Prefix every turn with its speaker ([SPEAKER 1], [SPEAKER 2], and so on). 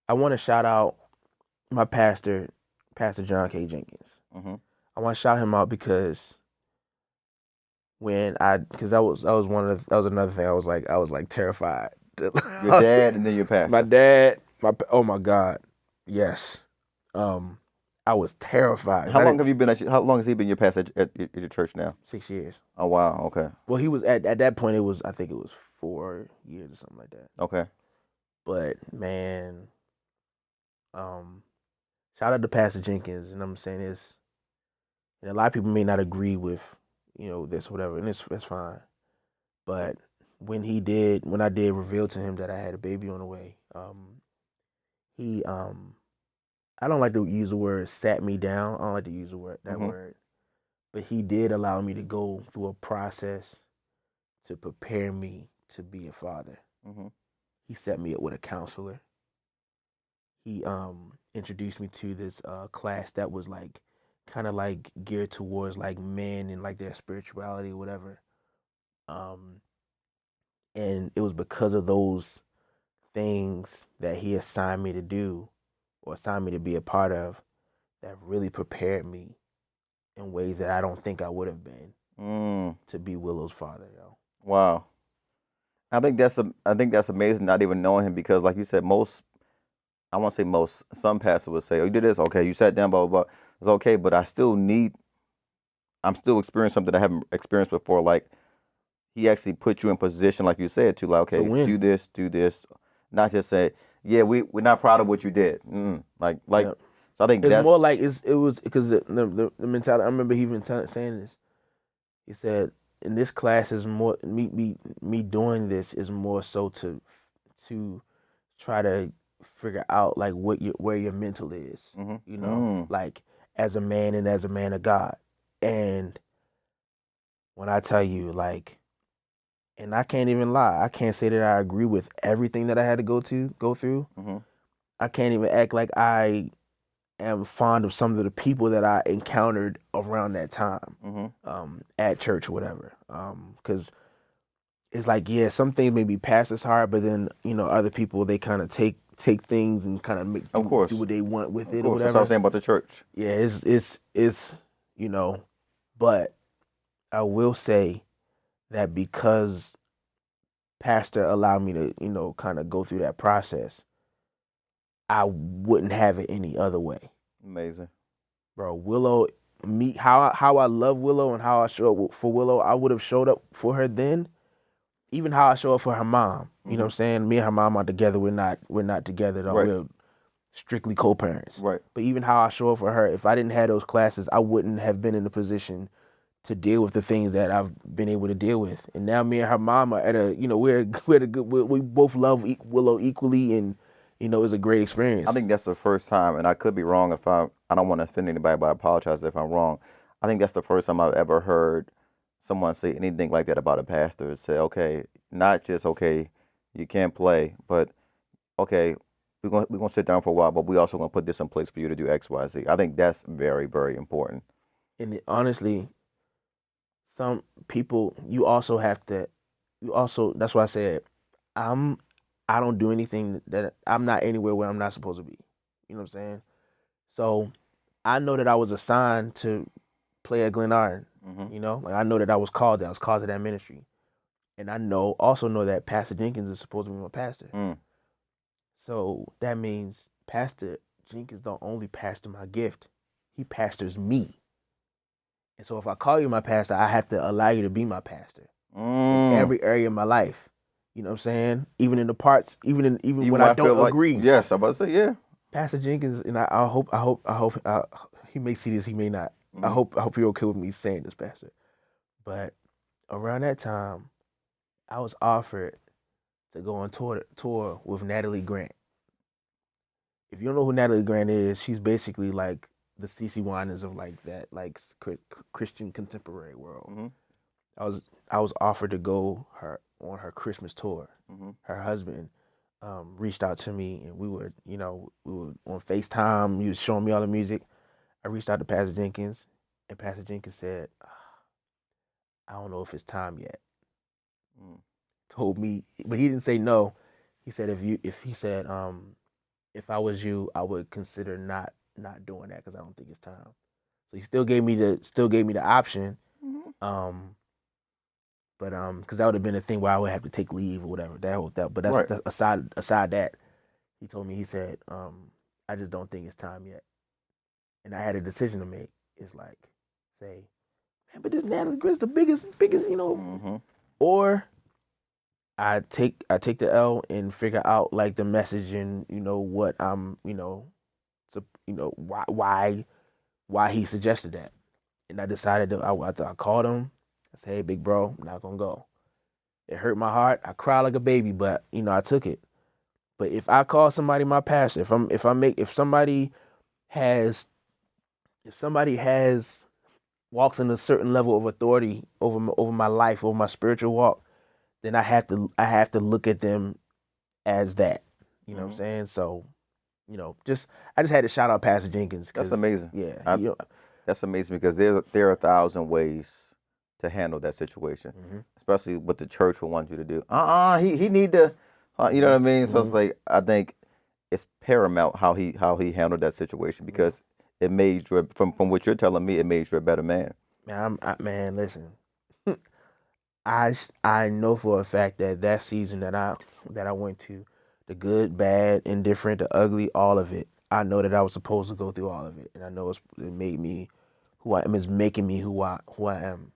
[SPEAKER 1] I want to shout out my pastor, Pastor John K Jenkins.
[SPEAKER 2] Mm-hmm.
[SPEAKER 1] I want to shout him out because because that was that was another thing I was like terrified.
[SPEAKER 2] Your dad and then your
[SPEAKER 1] My
[SPEAKER 2] pastor.
[SPEAKER 1] dad, oh my God, yes, um, I was terrified.
[SPEAKER 2] How long have you been how long has he been your pastor at your church now?
[SPEAKER 1] 6 years.
[SPEAKER 2] Oh wow, okay.
[SPEAKER 1] Well, he was at that point. It was I think it was 4 years or something like that.
[SPEAKER 2] Okay.
[SPEAKER 1] But man, um, shout out to Pastor Jenkins, and I'm saying this, and a lot of people may not agree with this or whatever, and it's fine. But when I did reveal to him that I had a baby on the way, he I don't like to use the word sat me down. I don't like to use that
[SPEAKER 2] Mm-hmm.
[SPEAKER 1] word, but he did allow me to go through a process to prepare me to be a father.
[SPEAKER 2] Mm-hmm.
[SPEAKER 1] He set me up with a counselor. He introduced me to this class that was like kind of like geared towards like men and like their spirituality or whatever. Um, and it was because of those things that he assigned me to do or assigned me to be a part of that really prepared me in ways that I don't think I would have been
[SPEAKER 2] Mm.
[SPEAKER 1] to be Willow's father, yo.
[SPEAKER 2] Wow. I think that's amazing. Not even knowing him because, like you said, most I won't say most. Some pastors would say, "Oh, you did this, okay? You sat down, blah blah blah. It's okay, but I'm still experiencing something I haven't experienced before. Like he actually put you in position, like you said, to like,
[SPEAKER 1] To
[SPEAKER 2] okay,
[SPEAKER 1] win.
[SPEAKER 2] do this, not just say, yeah, we're not proud of what you did. Like,
[SPEAKER 1] Yeah.
[SPEAKER 2] so I think
[SPEAKER 1] It's
[SPEAKER 2] that's
[SPEAKER 1] more like it was because the mentality. I remember he even saying this. He said, "In this class is more me doing this is more so to try to figure out like where your mental is,
[SPEAKER 2] mm-hmm, mm,
[SPEAKER 1] like as a man and as a man of God." And when I tell you like, and I can't even lie, I can't say that I agree with everything that I had to go through.
[SPEAKER 2] mm-hmm,
[SPEAKER 1] I can't even act like I am fond of some of the people that I encountered around that time,
[SPEAKER 2] mm-hmm.
[SPEAKER 1] at church or whatever. Because it's like, yeah, some things may be past us hard, but then other people they kind of take things and kind of make
[SPEAKER 2] Of
[SPEAKER 1] do
[SPEAKER 2] course,
[SPEAKER 1] what they want with
[SPEAKER 2] of
[SPEAKER 1] it or
[SPEAKER 2] course. That's what I was
[SPEAKER 1] whatever.
[SPEAKER 2] saying about the church.
[SPEAKER 1] Yeah, it's you know, but I will say that because Pastor allowed me to kind of go through that process, I wouldn't have it any other way.
[SPEAKER 2] Amazing.
[SPEAKER 1] Bro, Willow, me how I love Willow and how I show up for Willow, I would have showed up for her then. Even how I show up for her mom. You know what
[SPEAKER 2] Mm-hmm.
[SPEAKER 1] I'm saying? Me and her mom are together. We're not together at all.
[SPEAKER 2] Right,
[SPEAKER 1] We're strictly co-parents.
[SPEAKER 2] right.
[SPEAKER 1] But even how I show up for her, if I didn't have those classes, I wouldn't have been in a position to deal with the things that I've been able to deal with. And now me and her mom are at a, we're at a good, we both love Willow equally, and it's a great
[SPEAKER 2] I
[SPEAKER 1] experience.
[SPEAKER 2] think that's the first time, and I could be wrong if I don't want to offend anybody, but I apologize if I'm wrong. I think that's the first time I've ever heard someone say anything like that about a pastor. Say, okay, not just okay, you can't play, but okay, we're gonna sit down for a while, but we also gonna put this in place for you to do X, Y, Z. I think that's very, very important.
[SPEAKER 1] And honestly, some people you also have to, that's why I said I'm I don't do anything that I'm not anywhere where I'm not supposed to be. You know what I'm saying? So I know that I was assigned to play at Glen Iron.
[SPEAKER 2] Hmm.
[SPEAKER 1] Like I know that I was called there. I was called to that ministry. And I also know that Pastor Jenkins is supposed to be my pastor.
[SPEAKER 2] Mm.
[SPEAKER 1] So that means Pastor Jenkins don't only pastor my gift, he pastors me. And so if I call you my pastor, I have to allow you to be my pastor in
[SPEAKER 2] Mm.
[SPEAKER 1] every area of my life. You know what I'm saying? Even in the parts, even
[SPEAKER 2] Even
[SPEAKER 1] when
[SPEAKER 2] when
[SPEAKER 1] I
[SPEAKER 2] I feel
[SPEAKER 1] don't
[SPEAKER 2] like,
[SPEAKER 1] agree.
[SPEAKER 2] yes, I'm about to say, yeah.
[SPEAKER 1] Pastor Jenkins, and I hope he may see this, he may not. I
[SPEAKER 2] Hmm.
[SPEAKER 1] hope I hope you're okay with me saying this, Pastor. But around that time, I was offered to go on tour with Natalie Grant. If you don't know who Natalie Grant is, she's basically like the CC Winans of like that like Christian contemporary world.
[SPEAKER 2] Hmm.
[SPEAKER 1] I was I was offered to go her on her Christmas tour.
[SPEAKER 2] Hmm.
[SPEAKER 1] Her husband reached out to me, and we were on FaceTime. He was showing me all the music. I reached out to Pastor Jenkins, and Pastor Jenkins said, "I don't know if it's time yet."
[SPEAKER 2] Mm.
[SPEAKER 1] Told me, but he didn't say no. He said if he said if I was you, I would consider not doing that because I don't think it's time. So he still gave me the option.
[SPEAKER 2] Hmm.
[SPEAKER 1] Um, but because that would have been a thing where I would have to take leave or whatever. But
[SPEAKER 2] Right.
[SPEAKER 1] that's aside that. He told me, he said, I just don't think it's time yet, and I had a decision to make. It's like, say, man, but this Natalie Gris the biggest,
[SPEAKER 2] Hmm.
[SPEAKER 1] or I take the L and figure out like the message and what I'm so, why he suggested that, and I decided to I called him. I said, hey, big bro, I'm not gonna go. It hurt my heart. I cried like a baby, but I took it. But if I call somebody my pastor, has if somebody has walks in a certain level of authority over my life, over my spiritual walk, then I have to look at them as that. You know what I'm
[SPEAKER 2] Hmm.
[SPEAKER 1] saying? So, just I just had to shout out Pastor Jenkins
[SPEAKER 2] That's
[SPEAKER 1] because
[SPEAKER 2] amazing.
[SPEAKER 1] yeah,
[SPEAKER 2] I, that's amazing because there are 1,000 ways to handle that situation,
[SPEAKER 1] hmm
[SPEAKER 2] especially what the church will want you to do. He need to, you know what
[SPEAKER 1] hmm
[SPEAKER 2] I mean. So
[SPEAKER 1] hmm
[SPEAKER 2] it's like I think it's paramount how he handled that situation
[SPEAKER 1] yeah.
[SPEAKER 2] because it made you from what you're telling me, it made you a better man.
[SPEAKER 1] Man, listen, I know for a fact that season that I went to, the good, bad, indifferent, the ugly, all of it. I know that I was supposed to go through all of it, and I know it made me who I am. Is making me who I am.